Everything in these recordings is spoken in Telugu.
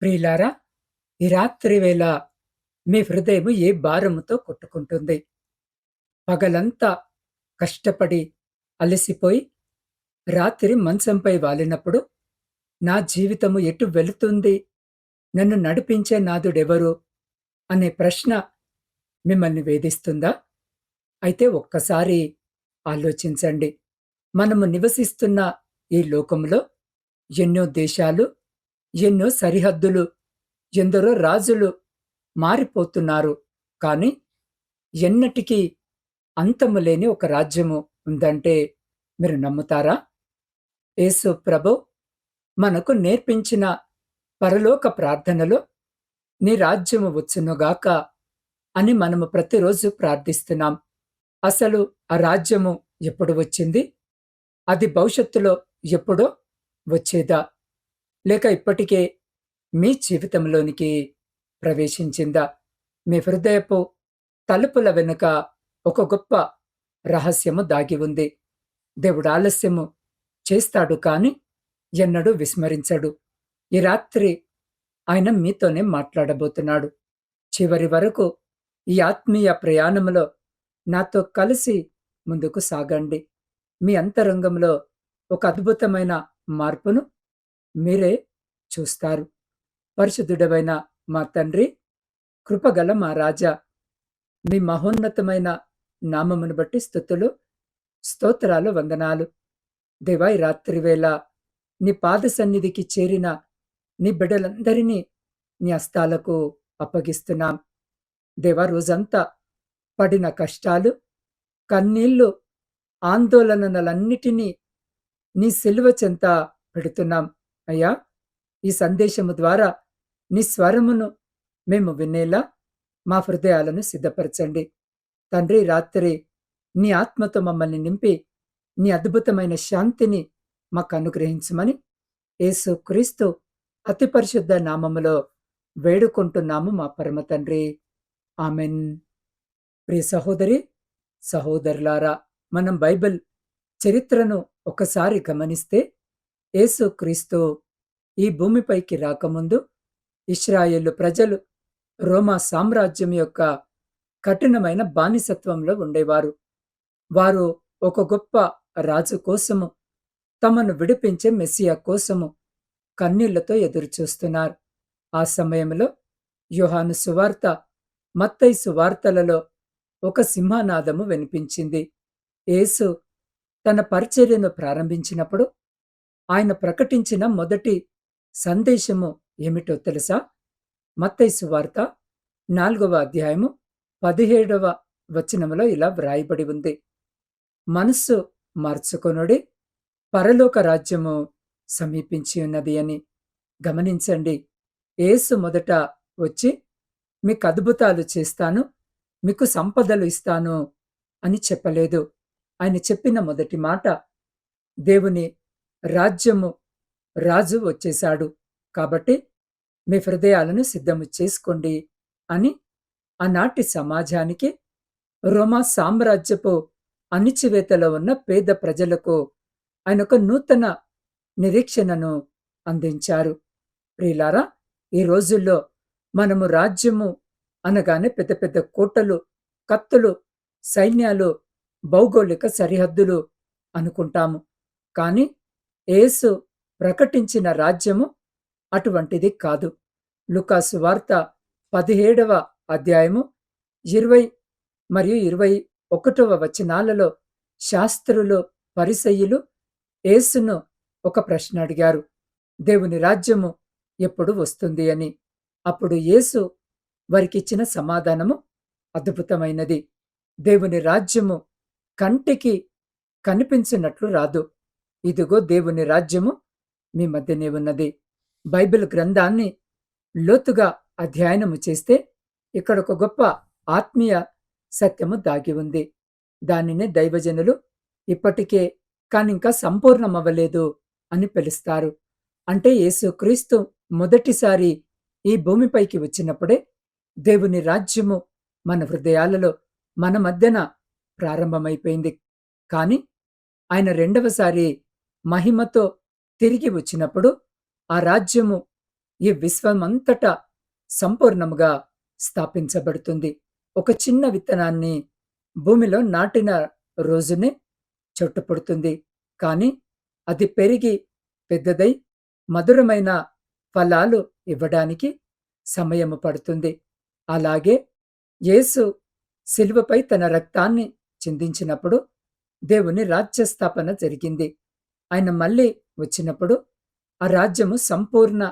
ప్రియులారా, ఈ రాత్రి వేళ మీ హృదయము ఏ భారముతో కొట్టుకుంటుంది? పగలంతా కష్టపడి అలసిపోయి రాత్రి మంచంపై వాలినప్పుడు నా జీవితము ఎటు వెళుతుంది? నన్ను నడిపించే నాథుడెవరు? అనే ప్రశ్న మిమ్మల్ని వేధిస్తుందా? అయితే ఒక్కసారి ఆలోచించండి. మనము నివసిస్తున్న ఈ లోకంలో ఎన్నో దేశాలు, ఎన్నో సరిహద్దులు, ఎందరో రాజులు మారిపోతున్నారు. కానీ ఎన్నటికీ అంతము లేని ఒక రాజ్యము ఉందంటే మీరు నమ్ముతారా? యేసు ప్రభు మనకు నేర్పించిన పరలోక ప్రార్థనలో నీ రాజ్యము వచ్చునుగాక అని మనము ప్రతిరోజు ప్రార్థిస్తున్నాం. అసలు ఆ రాజ్యము ఎప్పుడు వచ్చింది? అది భవిష్యత్తులో ఎప్పుడో వచ్చేదా? లేక ఇప్పటికే మీ జీవితంలోనికి ప్రవేశించిందా? మీ హృదయపు తలుపుల వెనుక ఒక గొప్ప రహస్యము దాగి ఉంది. దేవుడు ఆలస్యము చేస్తాడు కాని ఎన్నడూ విస్మరించడు. ఈ రాత్రి ఆయన మీతోనే మాట్లాడబోతున్నాడు. చివరి వరకు ఈ ఆత్మీయ ప్రయాణంలో నాతో కలిసి ముందుకు సాగండి. మీ అంతరంగంలో ఒక అద్భుతమైన మార్పును మీరే చూస్తారు. పరిశుద్ధుడవైన మా తండ్రి, కృపగల మా రాజా, మీ మహోన్నతమైన నామమును బట్టి స్తుతులు, స్తోత్రాలు, వందనాలు. దేవా, ఈ రాత్రివేళ నీ పాద సన్నిధికి చేరిన నీ బిడ్డలందరినీ నీ హస్తాలకు అప్పగిస్తున్నాం. దేవా, రోజంతా పడిన కష్టాలు, కన్నీళ్లు, ఆందోళనలన్నిటినీ నీ సిలువ చెంత పెడుతున్నాం. అయ్యా, ఈ సందేశము ద్వారా నీ స్వరమును మేము వినేలా మా హృదయాలను సిద్ధపరచండి. తండ్రి, రాత్రి నీ ఆత్మతో మమ్మల్ని నింపి నీ అద్భుతమైన శాంతిని మాకు అనుగ్రహించమని యేసు క్రీస్తు అతి పరిశుద్ధ నామములో వేడుకుంటున్నాము మా పరమ తండ్రి. ఆమెన్. ప్రియ సహోదరి, సహోదరులారా, మనం బైబిల్ చరిత్రను ఒకసారి గమనిస్తే యేసు క్రీస్తు ఈ భూమిపైకి రాకముందు ఇశ్రాయేలు ప్రజలు రోమా సామ్రాజ్యం యొక్క కఠినమైన బానిసత్వంలో ఉండేవారు. వారు ఒక గొప్ప రాజు కోసము, తమను విడిపించే మెస్సియా కోసము కన్నీళ్లతో ఎదురుచూస్తున్నారు. ఆ సమయంలో యోహాను సువార్త, మత్తయి సువార్తలలో ఒక సింహనాదము వినిపించింది. యేసు తన పరిచర్యను ప్రారంభించినప్పుడు ఆయన ప్రకటించిన మొదటి సందేశము ఏమిటో తెలుసా? మత్తయి సువార్త 4వ అధ్యాయము 17వ వచనములో ఇలా వ్రాయబడి ఉంది. మనస్సు మార్చుకొనుడి, పరలోక రాజ్యము సమీపించి ఉన్నది అని. గమనించండి, యేసు మొదట వచ్చి మీకు అద్భుతాలు చేస్తాను, మీకు సంపదలు ఇస్తాను అని చెప్పలేదు. ఆయన చెప్పిన మొదటి మాట, దేవుని రాజ్యము, రాజు వచ్చేశాడు కాబట్టి మీ హృదయాలను సిద్ధము చేసుకోండి అని ఆనాటి సమాజానికి, రోమా సామ్రాజ్యపు అణిచివేతలో ఉన్న పేద ప్రజలకు ఆయన ఒక నూతన నిరీక్షణను అందించారు. ప్రియులారా, ఈ రోజుల్లో మనము రాజ్యము అనగానే పెద్ద పెద్ద కోటలు, కత్తులు, సైన్యాలు, భౌగోళిక సరిహద్దులు అనుకుంటాము. కానీ యేసు ప్రకటించిన రాజ్యము అటువంటిది కాదు. లూకాసు వార్త 17వ అధ్యాయము 20 మరియు 21వ వచనాలలో శాస్త్రులు, పరిసయ్యులు యేసును ఒక ప్రశ్న అడిగారు, దేవుని రాజ్యము ఎప్పుడు వస్తుంది అని. అప్పుడు యేసు వారికిచ్చిన సమాధానము అద్భుతమైనది. దేవుని రాజ్యము కంటికి కనిపించినట్లు రాదు. ఇదిగో దేవుని రాజ్యము మీ మధ్యనే ఉన్నది. బైబిల్ గ్రంథాన్ని లోతుగా అధ్యయనము చేస్తే ఇక్కడ ఒక గొప్ప ఆత్మీయ సత్యము దాగి ఉంది. దానినే దైవజనులు ఇప్పటికే కానింకా సంపూర్ణమవ్వలేదు అని పిలుస్తారు. అంటే యేసుక్రీస్తు మొదటిసారి ఈ భూమిపైకి వచ్చినప్పుడే దేవుని రాజ్యము మన హృదయాలలో, మన మధ్యన ప్రారంభమైపోయింది. కానీ ఆయన రెండవసారి మహిమతో తిరిగి వచ్చినప్పుడు ఆ రాజ్యము ఈ విశ్వమంతటా సంపూర్ణముగా స్థాపించబడుతుంది. ఒక చిన్న విత్తనాన్ని భూమిలో నాటిన రోజునే చెట్టు పుడుతుంది. కానీ అది పెరిగి పెద్దదై మధురమైన ఫలాలు ఇవ్వడానికి సమయము పడుతుంది. అలాగే యేసు శిలువపై తన రక్తాన్ని చిందించినప్పుడు దేవుని రాజ్య స్థాపన జరిగింది. ఆయన మళ్ళీ వచ్చినప్పుడు ఆ రాజ్యము సంపూర్ణ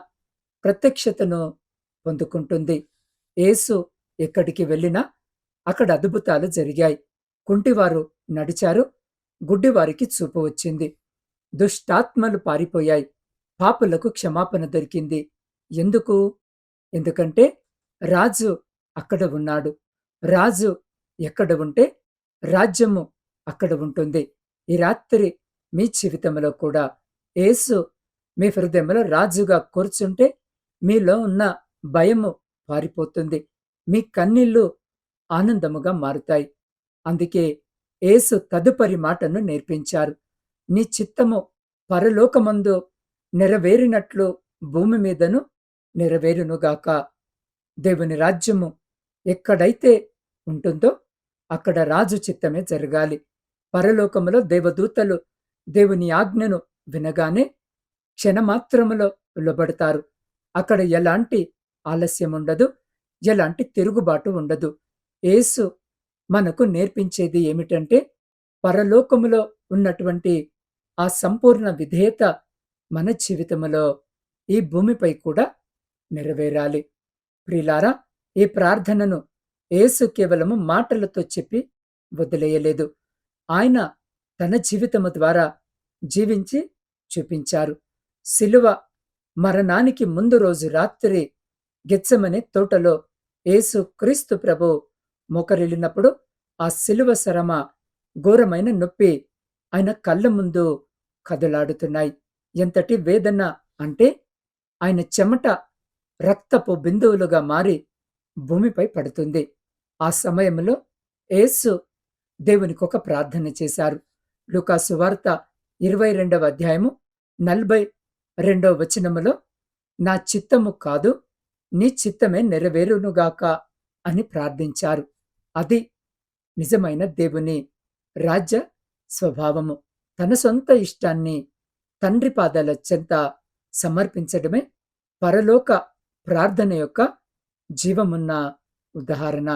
ప్రత్యక్షతను పొందుకుంటుంది. యేసు ఎక్కడికి వెళ్ళినా అక్కడ అద్భుతాలు జరిగాయి. కుంటివారు నడిచారు, గుడ్డివారికి చూపు వచ్చింది, దుష్టాత్మలు పారిపోయాయి, పాపులకు క్షమాపణ దొరికింది. ఎందుకు? ఎందుకంటే రాజు అక్కడ ఉన్నాడు. రాజు ఎక్కడ ఉంటే రాజ్యము అక్కడ ఉంటుంది. ఈ రాత్రి మీ జీవితంలో కూడా యేసు మీ హృదయంలో రాజుగా కూర్చుంటే మీలో ఉన్న భయము పారిపోతుంది. మీ కన్నీళ్లు ఆనందముగా మారుతాయి. అందుకే యేసు తదుపరి మాటను నేర్పించారు. నీ చిత్తము పరలోకమందు నెరవేరినట్లు భూమి మీదను నెరవేరునుగాక. దేవుని రాజ్యము ఎక్కడైతే ఉంటుందో అక్కడ రాజు చిత్తమే జరగాలి. పరలోకములో దేవదూతలు దేవుని ఆజ్ఞను వినగానే క్షణమాత్రములో లోబడతారు. అక్కడ ఎలాంటి ఆలస్యం ఉండదు, ఎలాంటి తిరుగుబాటు ఉండదు. యేసు మనకు నేర్పించేది ఏమిటంటే పరలోకములో ఉన్నటువంటి ఆ సంపూర్ణ విధేయత మన జీవితములో ఈ భూమిపై కూడా నెరవేరాలి. ప్రియులారా, ఈ ప్రార్థనను యేసు కేవలము మాటలతో చెప్పి వదిలేయలేదు. ఆయన తన జీవితము ద్వారా జీవించి చూపించారు. శిలువ మరణానికి ముందు రోజు రాత్రి గెత్సెమనే తోటలో యేసు క్రీస్తు ప్రభు మోకరిల్లినప్పుడు ఆ శిలువ శ్రమ, ఘోరమైన నొప్పి ఆయన కళ్ళ ముందు కదలాడుతున్నాయి. ఎంతటి వేదన అంటే ఆయన చెమట రక్తపు బిందువులుగా మారి భూమిపై పడుతుంది. ఆ సమయంలో యేసు దేవునికి ఒక ప్రార్థన చేశారు. లూకా సువార్త 22వ అధ్యాయము 42వ వచనములో, నా చిత్తము కాదు నీ చిత్తమే నెరవేరునుగాక అని ప్రార్థించారు. అది నిజమైన దేవుని రాజ్య స్వభావము. తన సొంత ఇష్టాన్ని తండ్రి పాదాల చెంత సమర్పించడమే పరలోక ప్రార్థన యొక్క జీవమున్న ఉదాహరణ.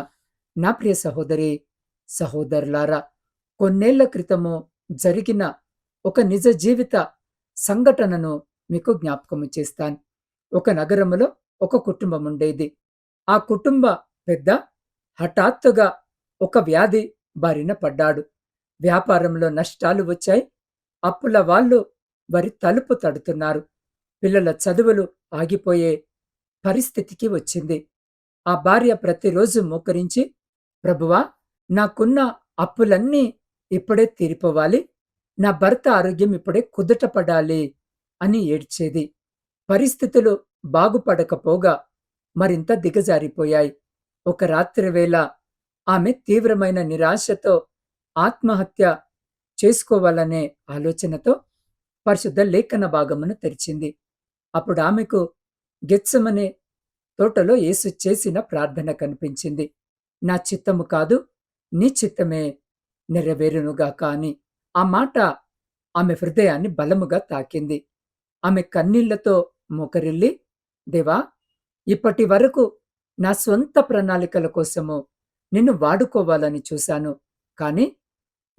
నా ప్రియ సహోదరి సహోదరులారా, కొన్నేళ్ల క్రితము జరిగిన ఒక నిజ జీవిత సంఘటనను మీకు జ్ఞాపకము చేస్తాను. ఒక నగరములో ఒక కుటుంబం ఉండేది. ఆ కుటుంబ పెద్ద హఠాత్తుగా ఒక వ్యాధి బారిన పడ్డాడు. వ్యాపారంలో నష్టాలు వచ్చాయి. అప్పుల వాళ్ళు వారి తలుపు తడుతున్నారు. పిల్లల చదువులు ఆగిపోయే పరిస్థితికి వచ్చింది. ఆ భార్య ప్రతిరోజు మోకరించి, ప్రభువా, నాకున్న అప్పులన్నీ ఇప్పుడే తీరిపోవాలి, నా భర్త ఆరోగ్యం ఇప్పుడే కుదుటపడాలి అని ఏడ్చేది. పరిస్థితులు బాగుపడకపోగా మరింత దిగజారిపోయాయి. ఒక రాత్రి వేళ ఆమె తీవ్రమైన నిరాశతో ఆత్మహత్య చేసుకోవాలనే ఆలోచనతో పరిశుద్ధ లేఖన భాగమును తెరిచింది. అప్పుడు ఆమెకు గెత్సెమనే తోటలో యేసు చేసిన ప్రార్థన కనిపించింది. నా చిత్తము కాదు నీ చిత్తమే నెరవేరునుగాక అని. ఆ మాట ఆమె హృదయాన్ని బలముగా తాకింది. ఆమె కన్నీళ్లతో మోకరిల్లి, దేవా, ఇప్పటి వరకు నా స్వంత ప్రణాళికల కోసము నిన్ను వాడుకోవాలని చూశాను. కాని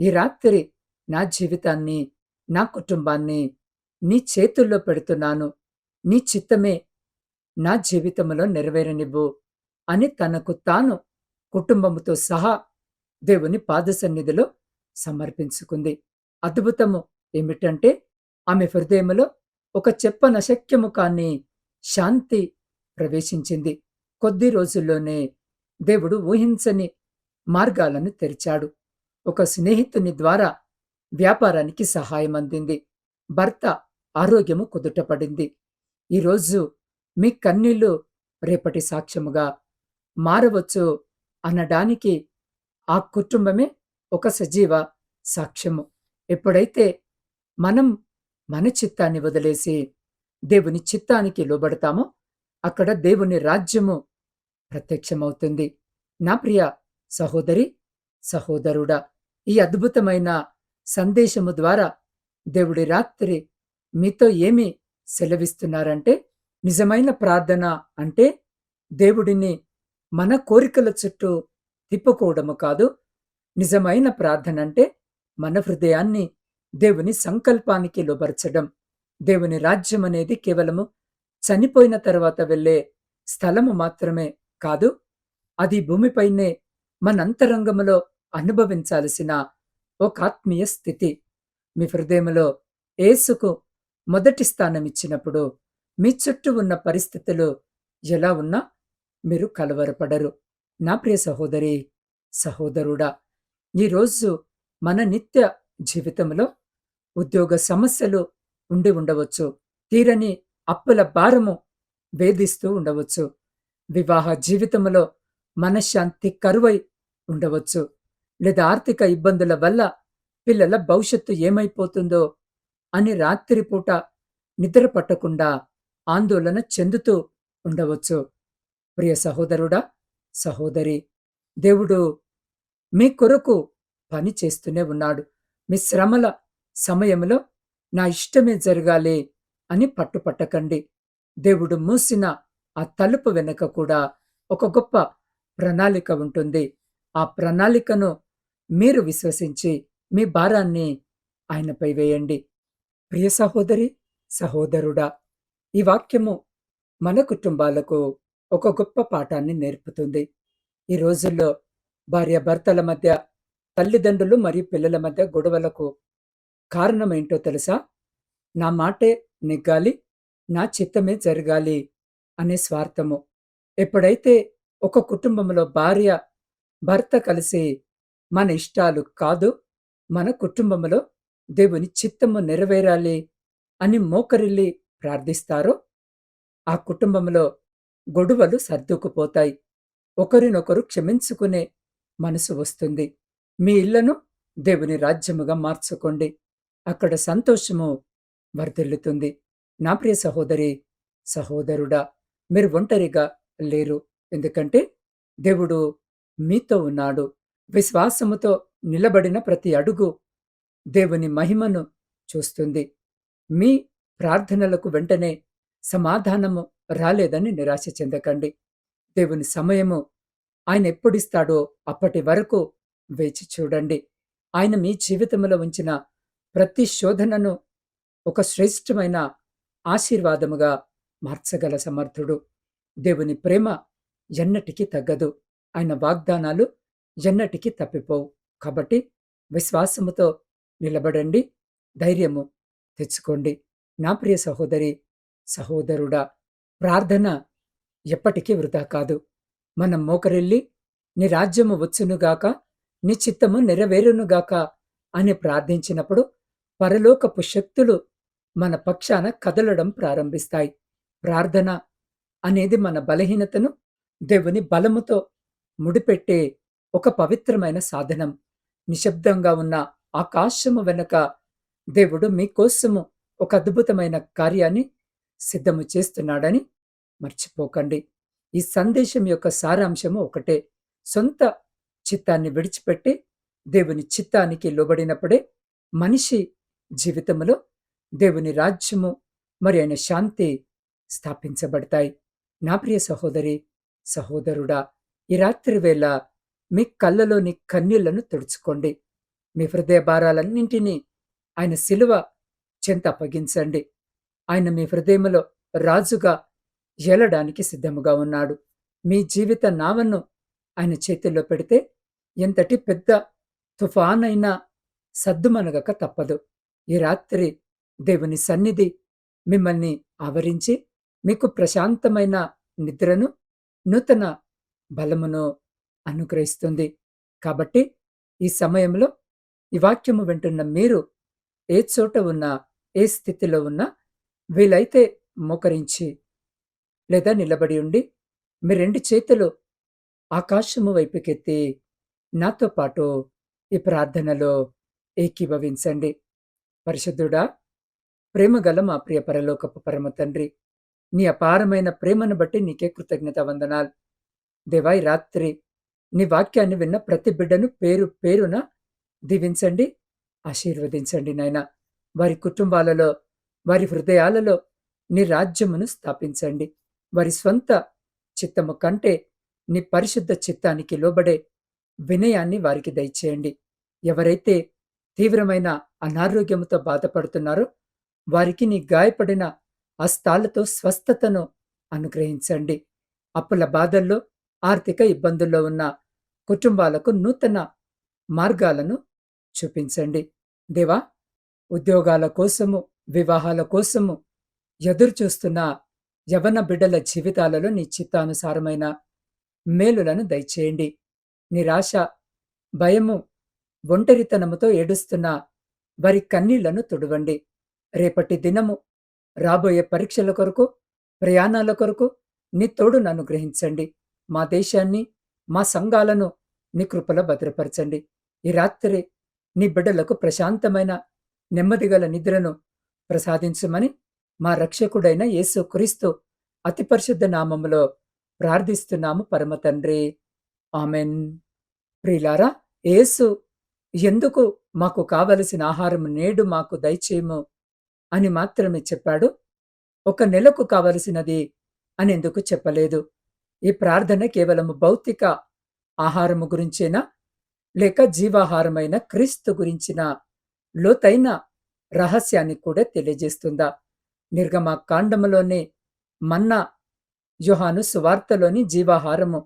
ఈ రాత్రి నా జీవితాన్ని, నా కుటుంబాన్ని నీ చేతుల్లో పెడుతున్నాను. నీ చిత్తమే నా జీవితంలో నెరవేరనివ్వు అని తనకు తాను కుటుంబముతో సహా దేవుని పాద సన్నిధిలో సమర్పించుకుంది. అద్భుతము ఏమిటంటే ఆమె హృదయములో ఒక చెప్పనశక్యము కాని శాంతి ప్రవేశించింది. కొద్ది రోజుల్లోనే దేవుడు ఊహించని మార్గాలను తెరిచాడు. ఒక స్నేహితుని ద్వారా వ్యాపారానికి సహాయం అందింది. భర్త ఆరోగ్యము కుదుటపడింది. ఈరోజు మీ కన్నీళ్లు రేపటి సాక్ష్యముగా మారవచ్చు అనడానికి ఆ కుటుంబమే ఒక సజీవ సాక్ష్యము. ఎప్పుడైతే మనం మన చిత్తాన్ని వదిలేసి దేవుని చిత్తానికి లోబడతామో అక్కడ దేవుని రాజ్యము ప్రత్యక్షమవుతుంది. నా ప్రియ సహోదరి, సహోదరుడా, ఈ అద్భుతమైన సందేశము ద్వారా దేవుడి రాత్రి మీతో ఏమి సెలవిస్తున్నారంటే, నిజమైన ప్రార్థన అంటే దేవుడిని మన కోరికల చుట్టూ తిప్పుకోవడము కాదు. నిజమైన ప్రార్థన అంటే మన హృదయాన్ని దేవుని సంకల్పానికి లోబరచడం. దేవుని రాజ్యం అనేది కేవలము చనిపోయిన తర్వాత వెళ్ళే స్థలము మాత్రమే కాదు. అది భూమిపైనే మన అంతరంగములో అనుభవించాల్సిన ఒక ఆత్మీయ స్థితి. మీ హృదయములో యేసుకు మొదటి స్థానం ఇచ్చినప్పుడు మీ చుట్టూ ఉన్న పరిస్థితులు ఎలా ఉన్నా మీరు కలవరపడరు. నా ప్రియ సహోదరి, సహోదరుడా, ఈరోజు మన నిత్య జీవితంలో ఉద్యోగ సమస్యలు ఉండి ఉండవచ్చు. తీరని అప్పుల భారము వేధిస్తూ ఉండవచ్చు. వివాహ జీవితంలో మనశ్శాంతి కరువై ఉండవచ్చు. లేదా ఆర్థిక ఇబ్బందుల వల్ల పిల్లల భవిష్యత్తు ఏమైపోతుందో అని రాత్రిపూట నిద్ర పట్టకుండా ఆందోళన చెందుతూ ఉండవచ్చు. ప్రియ సహోదరుడా, సహోదరి, దేవుడు మీ కొరకు పని చేస్తూనే ఉన్నాడు. మీ శ్రమల సమయంలో నా ఇష్టమే జరగాలి అని పట్టుపట్టకండి. దేవుడు మూసిన ఆ తలుపు వెనక కూడా ఒక గొప్ప ప్రణాళిక ఉంటుంది. ఆ ప్రణాళికను మీరు విశ్వసించి మీ భారాన్ని ఆయనపై వేయండి. ప్రియ సహోదరి, సహోదరుడా, ఈ వాక్యము మన కుటుంబాలకు ఒక గొప్ప పాఠాన్ని నేర్పుతుంది. ఈ రోజుల్లో భార్యాభర్తల మధ్య, తల్లిదండ్రులు మరియు పిల్లల మధ్య గొడవలకు కారణమేంటో తెలుసా? నా మాటే నెగ్గాలి, నా చిత్తమే జరగాలి అనే స్వార్థము. ఎప్పుడైతే ఒక కుటుంబంలో భార్య, భర్త కలిసి మన ఇష్టాలు కాదు, మన కుటుంబంలో దేవుని చిత్తము నెరవేరాలి అని మోకరిల్లి ప్రార్థిస్తారో, ఆ కుటుంబంలో గొడవలు సర్దుకుపోతాయి. ఒకరినొకరు క్షమించుకునే మనసు వస్తుంది. మీ ఇళ్లను దేవుని రాజ్యముగా మార్చుకోండి. అక్కడ సంతోషము వర్ధిల్లుతుంది. నా ప్రియ సహోదరి, సహోదరుడా, మీరు ఒంటరిగా లేరు. ఎందుకంటే దేవుడు మీతో ఉన్నాడు. విశ్వాసముతో నిలబడిన ప్రతి అడుగు దేవుని మహిమను చూస్తుంది. మీ ప్రార్థనలకు వెంటనే సమాధానము రాలేదని నిరాశ చెందకండి. దేవుని సమయము ఆయన ఎప్పుడిస్తాడో అప్పటి వరకు వేచి చూడండి. ఆయన మీ జీవితంలో ఉంచిన ప్రతి శోధనను ఒక శ్రేష్టమైన ఆశీర్వాదముగా మార్చగల సమర్థుడు. దేవుని ప్రేమ ఎన్నటికీ తగ్గదు. ఆయన వాగ్దానాలు ఎన్నటికీ తప్పిపోవు. కాబట్టి విశ్వాసముతో నిలబడండి, ధైర్యము తెచ్చుకోండి. నా ప్రియ సహోదరి, సహోదరుడా, ప్రార్థన ఎప్పటికీ వృధా కాదు. మనం మోకరిల్లి నీ రాజ్యము వచ్చునుగాక, నీ చిత్తము నెరవేరునుగాక అని ప్రార్థించినప్పుడు పరలోకపు శక్తులు మన పక్షాన కదలడం ప్రారంభిస్తాయి. ప్రార్థన అనేది మన బలహీనతను దేవుని బలముతో ముడిపెట్టే ఒక పవిత్రమైన సాధనం. నిశ్శబ్దంగా ఉన్న ఆకాశము వెనుక దేవుడు మీకోసము ఒక అద్భుతమైన కార్యాన్ని సిద్ధము చేస్తున్నాడని మర్చిపోకండి. ఈ సందేశం యొక్క సారాంశము ఒకటే. సొంత చిత్తాన్ని విడిచిపెట్టి దేవుని చిత్తానికి లోబడినప్పుడే మనిషి జీవితంలో దేవుని రాజ్యము మరి ఆయన శాంతి స్థాపించబడతాయి. నా ప్రియ సహోదరి, సహోదరుడా, ఈ రాత్రి వేళ మీ కళ్ళలోని కన్నీళ్లను తుడుచుకోండి. మీ హృదయ భారాలన్నింటినీ ఆయన శిలువ చెంత అప్పగించండి. ఆయన మీ హృదయములో రాజుగా ఏలడానికి సిద్ధముగా ఉన్నాడు. మీ జీవిత నావను ఆయన చేతుల్లో పెడితే ఎంతటి పెద్ద తుఫానైనా సద్దుమణగక తప్పదు. ఈ రాత్రి దేవుని సన్నిధి మిమ్మల్ని ఆవరించి మీకు ప్రశాంతమైన నిద్రను, నూతన బలమును అనుగ్రహిస్తుంది. కాబట్టి ఈ సమయంలో ఈ వాక్యము వింటున్న మీరు ఏ చోట ఉన్నా, ఏ స్థితిలో ఉన్నా వీలైతే మోకరించి లేదా నిలబడి ఉండి మీ 2 చేతులు ఆకాశము వైపుకెత్తి నాతో పాటు ఈ ప్రార్థనలో ఏకీభవించండి. పరిశుద్ధుడా, ప్రేమగల మా ప్రియ పరలోకపు పరమ తండ్రి, నీ అపారమైన ప్రేమను బట్టి నీకే కృతజ్ఞత వందనాలు. దేవా, ఈ రాత్రి నీ వాక్యాన్ని విన్న ప్రతి బిడ్డను పేరు పేరున దీవించండి, ఆశీర్వదించండి నాయనా. వారి కుటుంబాలలో, వారి హృదయాలలో నీ రాజ్యమును స్థాపించండి. వారి స్వంత చిత్తము కంటే నీ పరిశుద్ధ చిత్తానికి లోబడే వినయాన్ని వారికి దయచేయండి. ఎవరైతే తీవ్రమైన అనారోగ్యముతో బాధపడుతున్నారో వారికి నీ గాయపడిన హస్తాలతో స్వస్థతను అనుగ్రహించండి. అప్పుల బాధల్లో, ఆర్థిక ఇబ్బందుల్లో ఉన్న కుటుంబాలకు నూతన మార్గాలను చూపించండి. దేవా, ఉద్యోగాల కోసము, వివాహాల కోసము ఎదురు చూస్తున్న యవన బిడ్డల జీవితాలలో నీ చిత్తానుసారమైన మేలులను దయచేయండి. నిరాశ, భయము, ఒంటరితనముతో ఏడుస్తున్న వారి కన్నీళ్లను తుడవండి. రేపటి దినము, రాబోయే పరీక్షల కొరకు, ప్రయాణాల కొరకు నీ తోడును అనుగ్రహించండి. మా దేశాన్ని, మా సంఘాలను నీ కృపలో భద్రపరచండి. ఈ రాత్రి నీ బిడ్డలకు ప్రశాంతమైన, నెమ్మదిగల నిద్రను ప్రసాదించమని మా రక్షకుడైన యేసు క్రీస్తు అతి పరిశుద్ధ నామములో ప్రార్థిస్తున్నాము పరమ తండ్రి. ఆమెన్. ప్రియులారా, యేసు ఎందుకు మాకు కావలసిన ఆహారం నేడు మాకు దయచేయము అని మాత్రమే చెప్పాడు. ఒక నెలకు కావలసినది అని ఎందుకు చెప్పలేదు? ఈ ప్రార్థన కేవలము భౌతిక ఆహారము గురించేనా, లేక జీవాహారమైన క్రీస్తు గురించిన లోతైన రహస్యాన్ని కూడా తెలియజేస్తుందా? నిర్గమ కాండములోని మన్నా, యోహాను సువార్తలోని జీవాహారము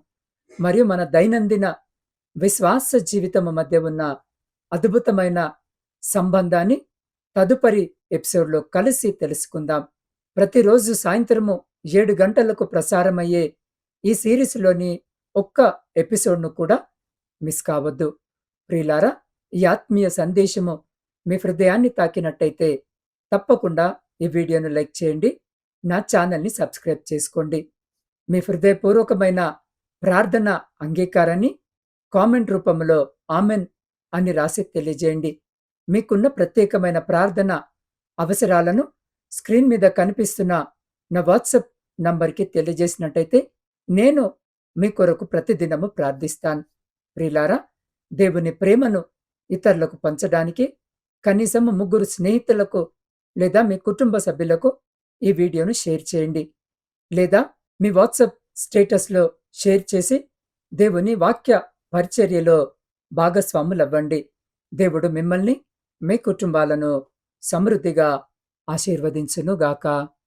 మరియు మన దైనందిన విశ్వాస జీవితము మధ్య ఉన్న అద్భుతమైన సంబంధాన్ని తదుపరి ఎపిసోడ్లో కలిసి తెలుసుకుందాం. ప్రతిరోజు సాయంత్రము 7 గంటలకు ప్రసారమయ్యే ఈ సిరీస్లోని ఒక్క ఎపిసోడ్ను కూడా మిస్ కావద్దు. ప్రియులారా, ఈ ఆత్మీయ సందేశము మీ హృదయాన్ని తాకినట్టయితే తప్పకుండా ఈ వీడియోను లైక్ చేయండి, నా ఛానల్ని సబ్స్క్రైబ్ చేసుకోండి. మీ హృదయపూర్వకమైన ప్రార్థన అంగీకారాన్ని కామెంట్ రూపంలో ఆమెన్ అని రాసి తెలియజేయండి. మీకున్న ప్రత్యేకమైన ప్రార్థన అవసరాలను స్క్రీన్ మీద కనిపిస్తున్న నా వాట్సాప్ నంబర్కి తెలియజేసినట్టయితే నేను మీ కొరకు ప్రతిదినము ప్రార్థిస్తాను. ప్రియులారా, దేవుని ప్రేమను ఇతరులకు పంచడానికి కనీసం 3 స్నేహితులకు లేదా మీ కుటుంబ సభ్యులకు ఈ వీడియోను షేర్ చేయండి. లేదా మీ వాట్సాప్ స్టేటస్లో షేర్ చేసి దేవుని వాక్య పరిచర్యలో భాగస్వాములవ్వండి. దేవుడు మిమ్మల్ని, మీ కుటుంబాలను సమృద్ధిగా ఆశీర్వదించునుగాక.